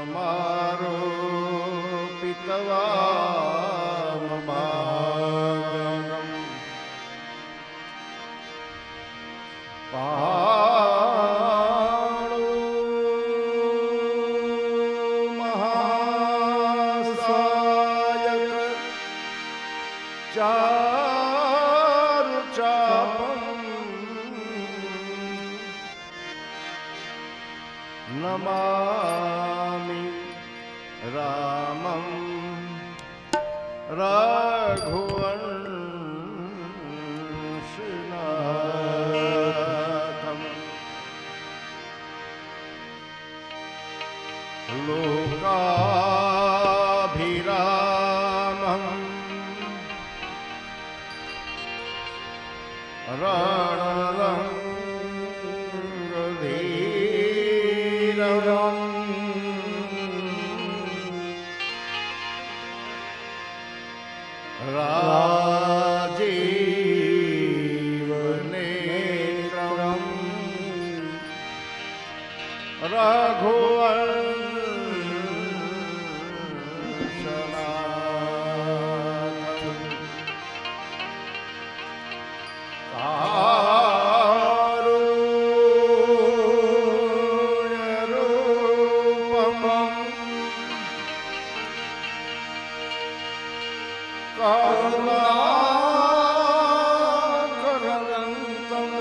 મારો પિતવામ પાળો મહાસાયક ચારુ ચાપમ નમામિ રામં રઘુવંશનાથમ લોકાભિરામં રણરંગધીરમ રાજીવનેત્રમ રઘુવંશનાથમ કારુણ્યરૂપમ કરુણાકરંતમ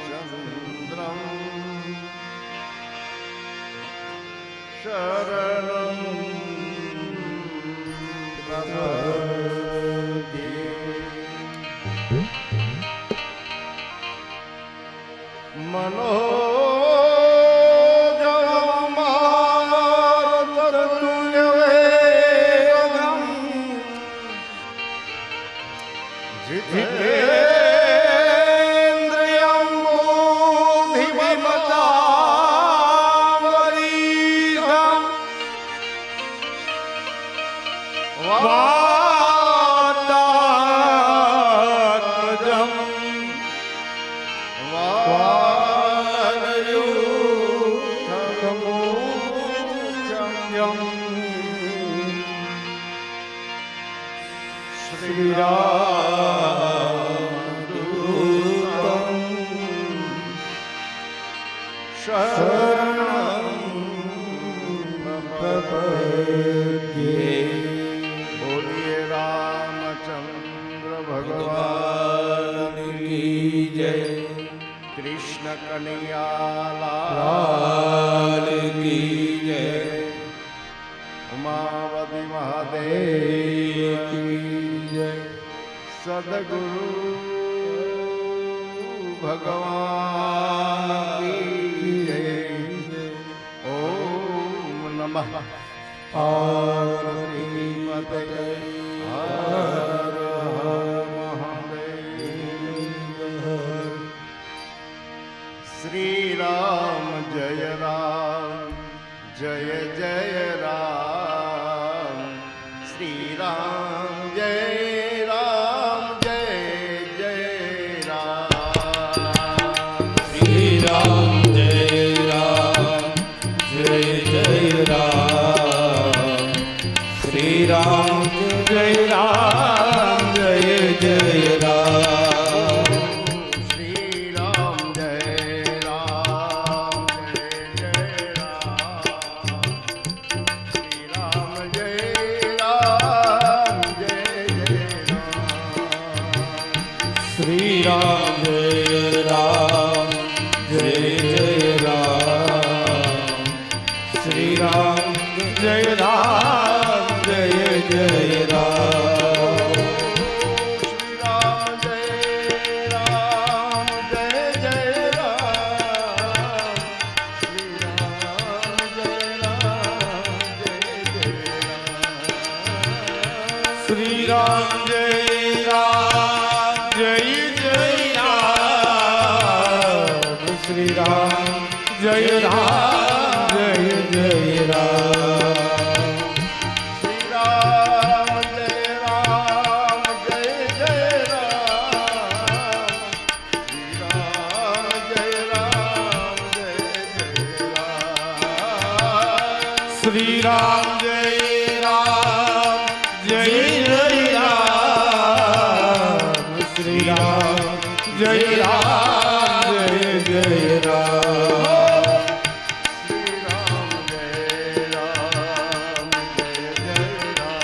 શ્રીરામચંદ્રમ શરણં પ્રપદ્યે મનોજવમ મારુતતુલ્યવેગમ જીતેન્દ્રિયં બુદ્ધિમતામરીષં વાતાત્મજં શ્રીરામદૂતં શરણં પ્રપદ્યે બોલીએ રામચંદ્ર ભગવાન કી જય કૃષ્ણ કનૈયાલાલ કી જય ઉમાવતી મહાદેવ કી જય સદગુરુ ભગવાન કી જય ઓમ નમઃ પાર્વતી પતય હર હર મહાદેવ શ્રી રામ જય રામ જય જય રામ શ્રી રામ જય રામ જય જય રામ શ્રી રામ જય રામ જય જય રામ શ્રી રામ જય રામ જય જય રામ શ્રી રામ જય રામ જય જય રામ શ્રી રામ જય રામ જય જય રામ શ્રી રામ જય રામ જય જય રામ શ્રી રામ જય રામ જય જય રામ શ્રી રામ જય રામ જય જય રામ શ્રી રામ જય રામ જય જય રામ શ્રી રામ જય રામ જય જય રામ શ્રી રામ જય રામ જય જય રામ શ્રી રામ જય રામ જય જય રામ શ્રી રામ શ્રી રામ જય રામ જય જય રામ શ્રી રામ જય રામ જય જય રામ શ્રી રામ જય રામ જય જય રામ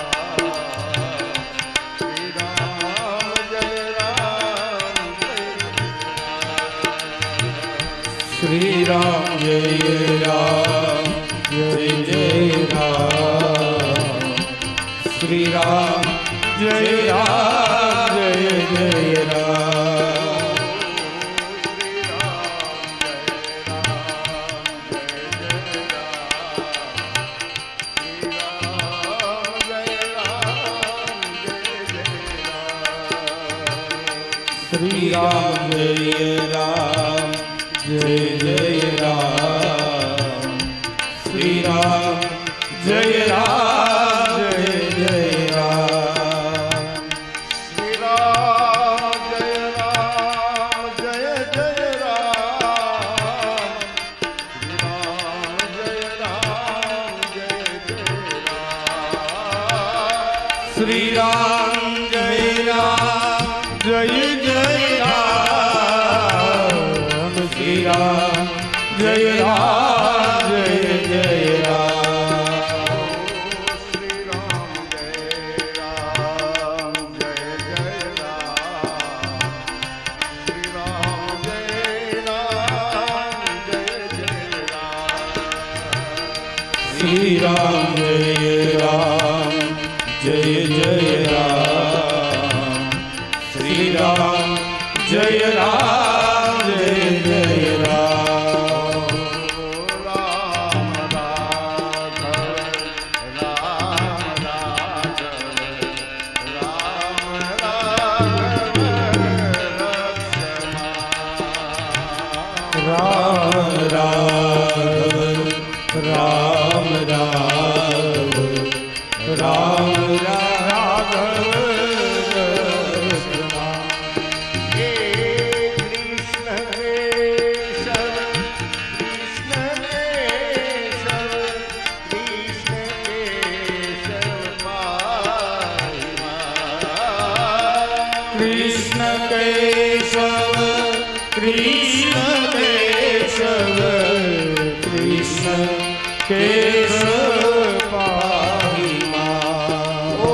શ્રી રામ જય રામ શ્રી રામ જય રામ જય જય રામ શ્રી રામ જય રામ જય જય રામ શ્રી રામ જય રામ જય જય રામ શ્રી રામ જય રામ જય જય રામ શ્રી રામ જય રામ જય જય રામ શ્રી રામ જય રામ જય જય રામ શ્રી રામ જય રામ જય જય રામ શ્રી રામ જય રામ જય જય શ્રી રામ જય રામ જય જય રામ શ્રી રામ જય રામ જય જય રામ રામ રાઘવ રામ રાઘવ રામ રાઘવ રામ રાઘવ રામ રાઘવ રામ રાઘવ હે કૃષ્ણ કેશવ કૃષ્ણ કેશવ કૃષ્ણ કેશવ કૃષ્ણ કેશવ કૃષ્ણ કેશવ કૃષ્ણ કેશવ પાહી માં ઓ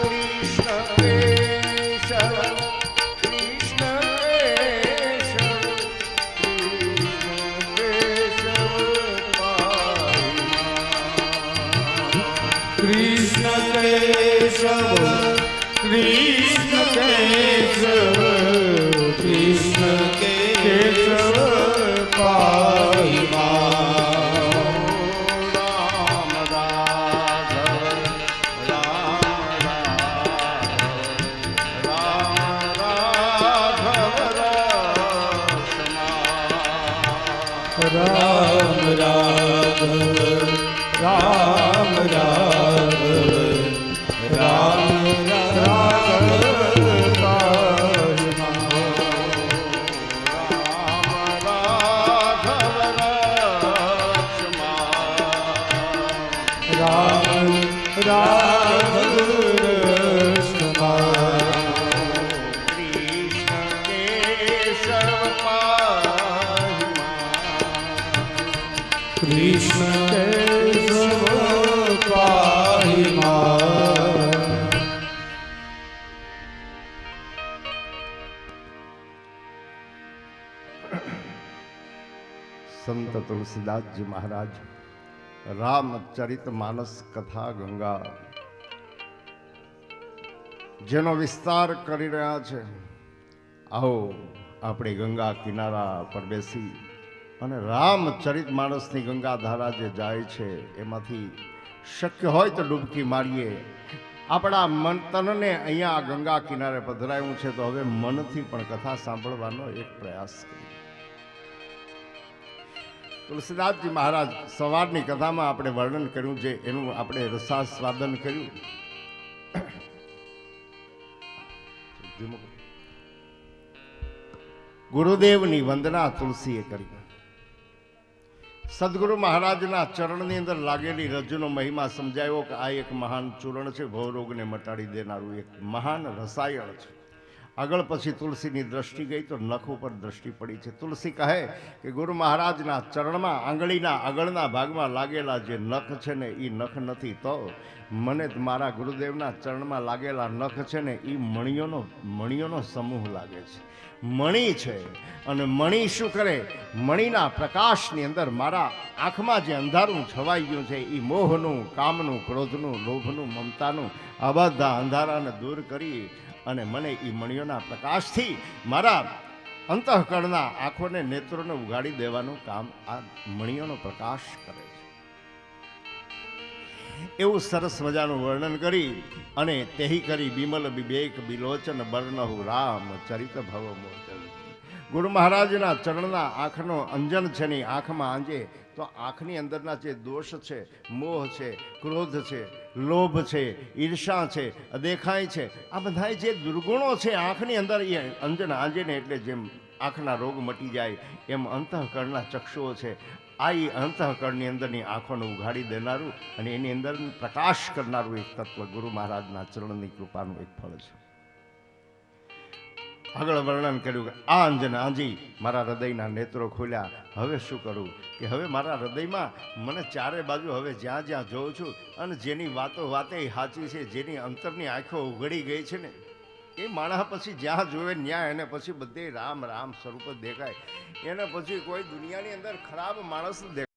કૃષ્ણ કેશવ કૃષ્ણ કેશવ કૃષ્ણ કેશવ પાહી માં કૃષ્ણ કેશવ કૃષ્ણ કેશવ કૃષ્ણ કેશવ પાહી માં રામ રાઘવ રામ રાઘવ રામ રાઘવ રામ રાઘવ રામ રાઘવ રામ રાઘવ પાહી માં રામ રાઘવ કૃષ્ણ કેશવ પાહી માં કૃષ્ણ કેશવ પાહી માં સંત તુલસીદાસજી મહારાજ રામચરિત માનસ કથા ગંગા જેનો વિસ્તાર કરી રહ્યા છે. આવો આપણે ગંગા કિનારા પર બેસી અને રામચરિત માનસની ગંગા ધારા જે જાય છે એમાંથી શક્ય હોય તો ડૂબકી મારીએ. આપણા મન તનને અહીંયા ગંગા કિનારે પધરાયું છે તો હવે મનથી પણ કથા સાંભળવાનો એક પ્રયાસ કરીએ. તુલસીદાસજી મહારાજ સવારની કથામાં આપણે વર્ણન કર્યું છે એનું આપણે રસાસ્વાદન કર્યું. ગુરુદેવની વંદના તુલસીએ કરી. સદગુરુ મહારાજના ચરણની અંદર લાગેલી રજૂનો મહિમા સમજાયો કે આ એક મહાન ચૂર્ણ છે, ભવરોગને મટાડી દેનારું એક મહાન રસાયણ છે. આગળ પછી તુલસીની દ્રષ્ટિ ગઈ તો નખ ઉપર દ્રષ્ટિ પડી છે. તુલસી કહે કે ગુરુ મહારાજના ચરણમાં આંગળીના આગળના ભાગમાં લાગેલા જે નખ છે ને એ નખ નથી, તો મને મારા ગુરુદેવના ચરણમાં લાગેલા નખ છે ને એ મણિયોનો સમૂહ લાગે છે, મણિ છે. અને મણિ શું કરે? મણિના પ્રકાશની અંદર મારા આંખમાં જે અંધારું છવાઈ ગયું છે એ મોહનું, કામનું, ક્રોધનું, લોભનું, મમતાનું આ બધા અંધારાને દૂર કરી અને મને એ મણિયોના પ્રકાશથી મારા અંતઃકરણના આંખોને, નેત્રોને ઉગાડી દેવાનું કામ આ મણિયોનો પ્રકાશ કરે છે. એવું સરસ મજાનું વર્ણન કરી અને તેહી કરી બિમલ બિબેક બિલોચન બર્ણહુ રામ ચરિત ભવ મોચન. ગુરુ મહારાજના ચરણના આંખનો અંજન છે ને આંખમાં આંજે તો આંખની અંદરના જે દોષ છે, મોહ છે, ક્રોધ છે, લોભ છે, ઈર્ષા છે, અદેખાઈ છે, આ બધા જે દુર્ગુણો છે આંખની અંદર એ અંજન આંજે ને એટલે જેમ આંખના રોગ મટી જાય એમ અંતઃકરણના ચક્ષુઓ છે આ એ અંતઃકરણની અંદરની આંખોને ઉઘાડી દેનારું અને એની અંદર પ્રકાશ કરનારું એક તત્વ ગુરુ મહારાજના ચરણની કૃપાનું એક ફળ છે. આગળ વર્ણન કર્યું કે આ અંજન આંજી મારા હૃદયના નેત્રો ખોલ્યા. હવે શું કરું કે હવે મારા હૃદયમાં મને ચારે બાજુ હવે જ્યાં જ્યાં જોઉં છું અને જેની વાતે સાચી છે, જેની અંતરની આંખો ઉઘડી ગઈ છે ને એ માણસ પછી જ્યાં જોવે ન્યાય એને પછી બધે રામ રામ સ્વરૂપ દેખાય. એને પછી કોઈ દુનિયાની અંદર ખરાબ માણસ દેખાય.